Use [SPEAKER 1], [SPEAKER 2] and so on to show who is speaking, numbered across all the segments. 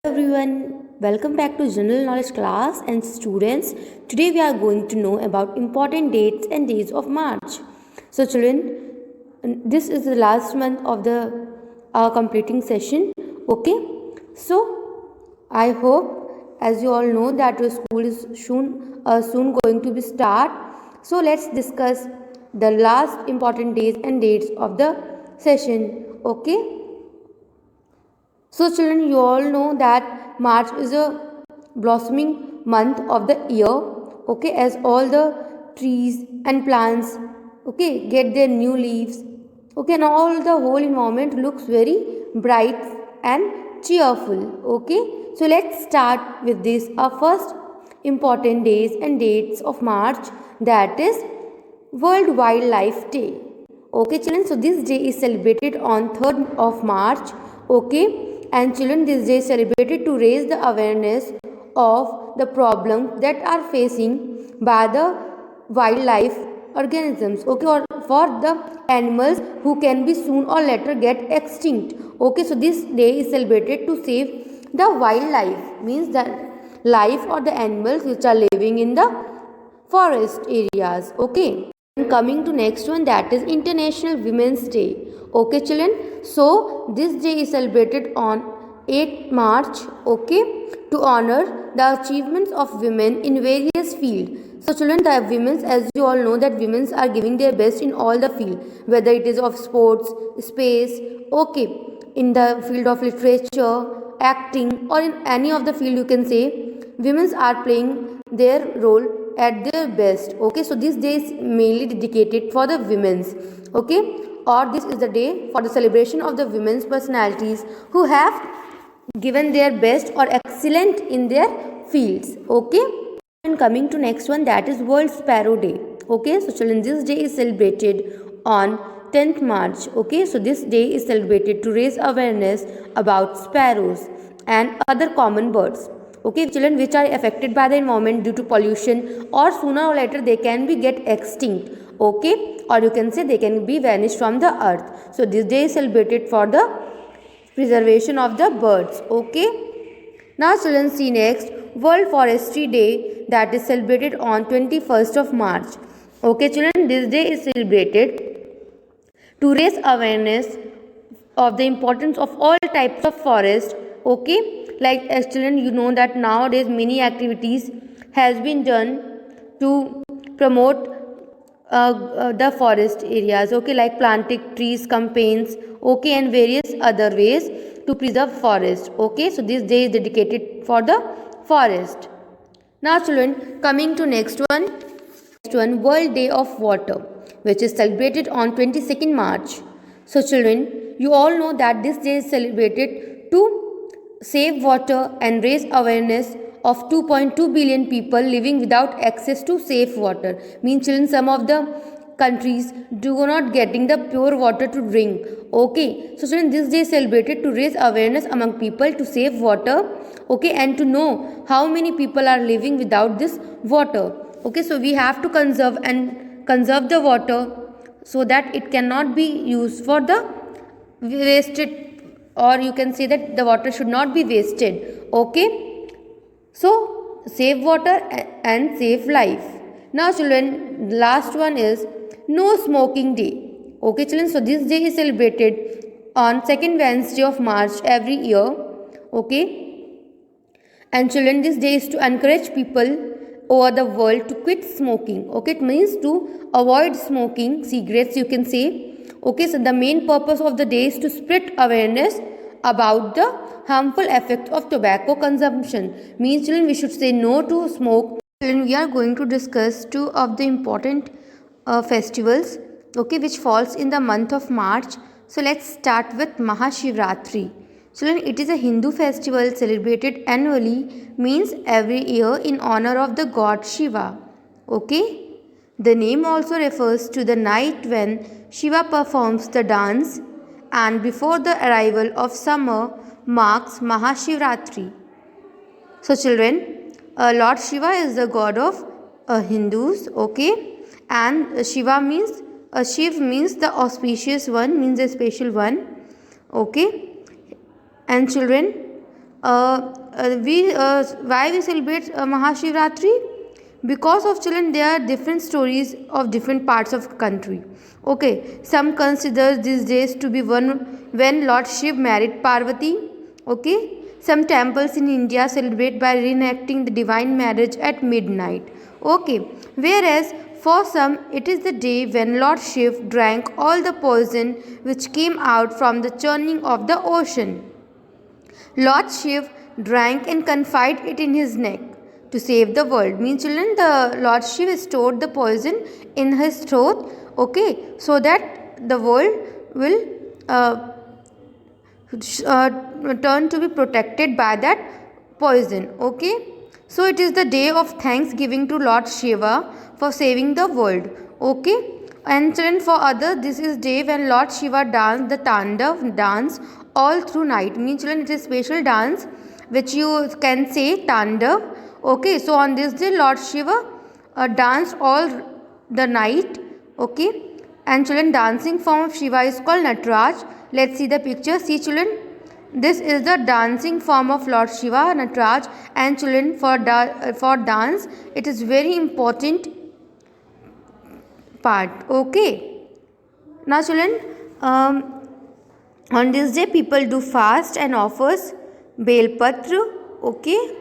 [SPEAKER 1] Everyone, welcome back to General Knowledge class and students. Today we are going to know about important dates and days of March. So children, this is the last month of the completing session. Okay, so I hope, as you all know, that your school is soon going to be start. So let's discuss the last important days and dates of the session. Okay. So children, you all know that March is a blossoming month of the year, okay, as all the trees and plants, okay, get their new leaves, okay, and all the whole environment looks very bright and cheerful, okay. So let's start with this, our first important days and dates of March, that is World Wildlife Day. Okay children, so this day is celebrated on 3rd of March, okay, and children, this day is celebrated to raise the awareness of the problems that are facing by the wildlife organisms, okay, or for the animals who can be soon or later get extinct. Okay, so this day is celebrated to save the wildlife, means the life or the animals which are living in the forest areas. Okay, and coming to next one, that is International Women's Day. Okay children, so this day is celebrated on 8th March, okay, to honor the achievements of women in various fields. So children, the women, as you all know, that women are giving their best in all the field, whether it is of sports, space, okay, in the field of literature, acting, or in any of the field, you can say women are playing their role at their best. Okay, so this day is mainly dedicated for the women's, okay, or this is the day for the celebration of the women's personalities who have given their best or excellent in their fields. Okay, and coming to next one, that is World Sparrow Day. Okay, so children, this day is celebrated on 10th March. Okay, so this day is celebrated to raise awareness about sparrows and other common birds, okay, children, which are affected by the environment due to pollution, or sooner or later they can be get extinct, okay, or you can say they can be vanished from the earth. So this day is celebrated for the preservation of the birds. Okay, now children, see next World Forestry Day, that is celebrated on 21st of March. Okay children, this day is celebrated to raise awareness of the importance of all types of forest. Okay, like as children, you know that nowadays many has been done to promote the forest areas, okay, like planting trees campaigns, okay, and various other ways to preserve forest. Okay, so this day is dedicated for the forest. Now children, coming to next one, World Day of Water, which is celebrated on 22nd March. So children, you all know that this day is celebrated to save water and raise awareness of 2.2 billion people living without access to safe water. Means children, some of the countries do not getting the pure water to drink. Okay, so children, this day is celebrated to raise awareness among people to save water, okay, and to know how many people are living without this water. Okay, so we have to conserve the water so that it cannot be used for the wasted, or you can say that the water should not be wasted. Okay, so save water and save life. Now children, last one is No Smoking Day. Okay children, so this day is celebrated on 2nd Wednesday of March every year. Okay, and children, this day is to encourage people over the world to quit smoking. Okay, it means to avoid smoking cigarettes, you can say. Okay, so the main purpose of the day is to spread awareness about the harmful effect of tobacco consumption. Means children, we should say no to smoke. Children, we are going to discuss two of the important festivals, okay, which falls in the month of March. So let's start with Mahashivratri. Children, it is a Hindu festival celebrated annually, means every year, in honor of the god Shiva. Okay, the name also refers to the night when Shiva performs the dance, and before the arrival of summer marks Mahashivratri. So children, Lord Shiva is the god of Hindus, okay, and Shiva means Shiv means the auspicious one, means a special one, okay, and children, why we celebrate Mahashivratri? Because of children, there are different stories of different parts of country. Okay, some consider these days to be one when Lord Shiv married Parvati. Okay, some temples in India celebrate by reenacting the divine marriage at midnight. Okay, whereas for some it is the day when Lord Shiv drank all the poison which came out from the churning of the ocean. Lord Shiv drank and confided it in his neck to save the world. Means children, the Lord Shiv stored the poison in his throat, okay, so that the world will turn to be protected by that poison, okay. So it is the day of thanksgiving to Lord Shiva for saving the world, okay. And children, for others, this is day when Lord Shiva danced the Tandav dance all through night. Means children, it is special dance which you can say Tandav. Okay, so on this day, Lord Shiva danced all the night. Okay, and children, dancing form of Shiva is called Nataraj. Let's see the picture. See children, this is the dancing form of Lord Shiva, Nataraj. And children, for dance, it is very important part. Okay, now children, on this day people do fast and offers belpatra, okay,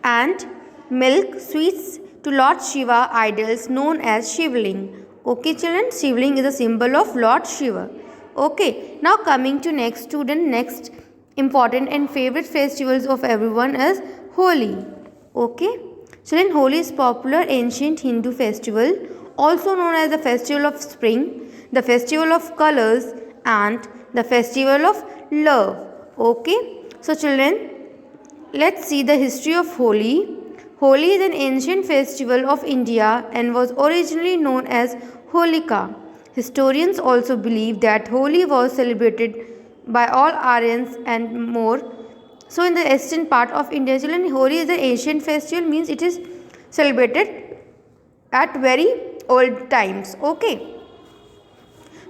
[SPEAKER 1] and milk sweets to Lord Shiva idols known as Shivling. Okay children, Shivling is a symbol of Lord Shiva. Okay, now coming to next student, next important and favorite festivals of everyone is Holi. Okay, children, Holi is popular ancient Hindu festival, also known as the festival of spring, the festival of colors, and the festival of love. Okay, so children, let's see the history of Holi. Holi is an ancient festival of India and was originally known as Holika. Historians also believe that Holi was celebrated by all Aryans and more. So in the eastern part of India, children, Holi is an ancient festival, means it is celebrated at very old times. Okay.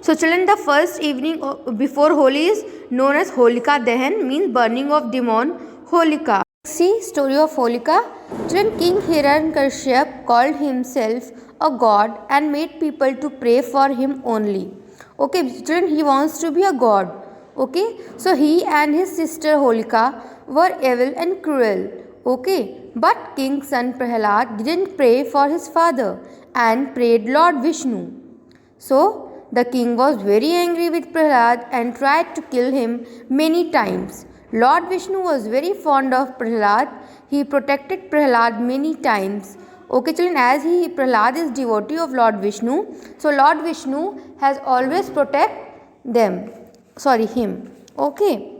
[SPEAKER 1] So children, the first evening before Holi is known as Holika Dahan, means burning of demon Holika. See story of Holika. Children, King Hiranyakashipu called himself a god and made people to pray for him only. Okay, children, he wants to be a god. Okay, so he and his sister Holika were evil and cruel. Okay, but King's son Prahlad didn't pray for his father and prayed Lord Vishnu. So the king was very angry with Prahlad and tried to kill him many times. Lord Vishnu was very fond of Prahlad. He protected Prahlad many times. Okay children, as Prahlad is devotee of Lord Vishnu, so Lord Vishnu has always protect him. Okay.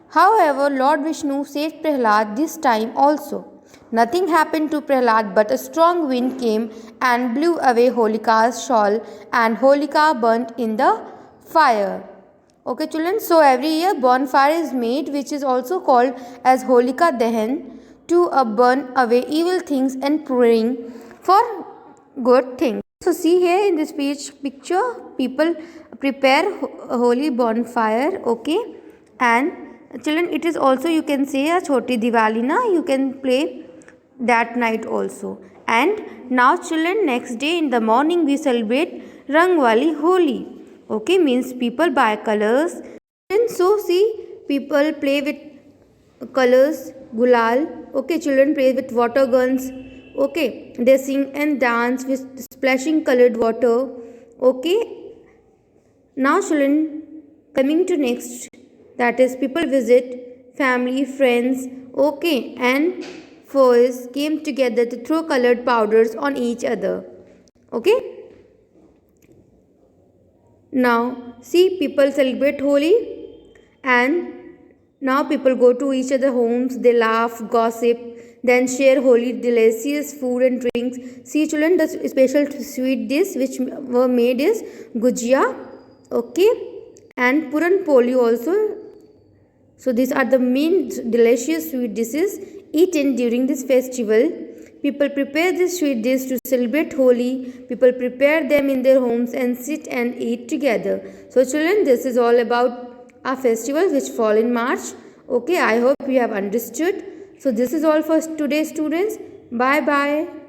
[SPEAKER 1] However, Lord Vishnu saved Prahlad this time also. Nothing happened to Prahlad, but a strong wind came and blew away Holika's shawl, and Holika burnt in the fire. Okay children, so every year bonfire is made, which is also called as Holika Dahan, to burn away evil things and praying for good things. So see here in this picture, people prepare holy bonfire. Okay, and children, it is also, you can say, a Choti Diwali na, you can play that night also. And now children, next day in the morning we celebrate Rangwali Holi. Okay, means people buy colors. And so see, people play with colors, gulal. Okay, children play with water guns. Okay, they sing and dance with splashing colored water. Okay, now children, coming to next, that is people visit family, friends. Okay, and foes came together to throw colored powders on each other. Okay, now see, people celebrate Holi, and now people go to each other's homes, they laugh, gossip, then share Holi delicious food and drinks. See children, the special sweet dish which were made is gujia, okay, and puran poli also. So these are the main delicious sweet dishes eaten during this festival. People prepare this sweet dish to celebrate Holi. People prepare them in their homes and sit and eat together. So children, this is all about our festivals which fall in March. Okay, I hope you have understood. So this is all for today, students. Bye bye.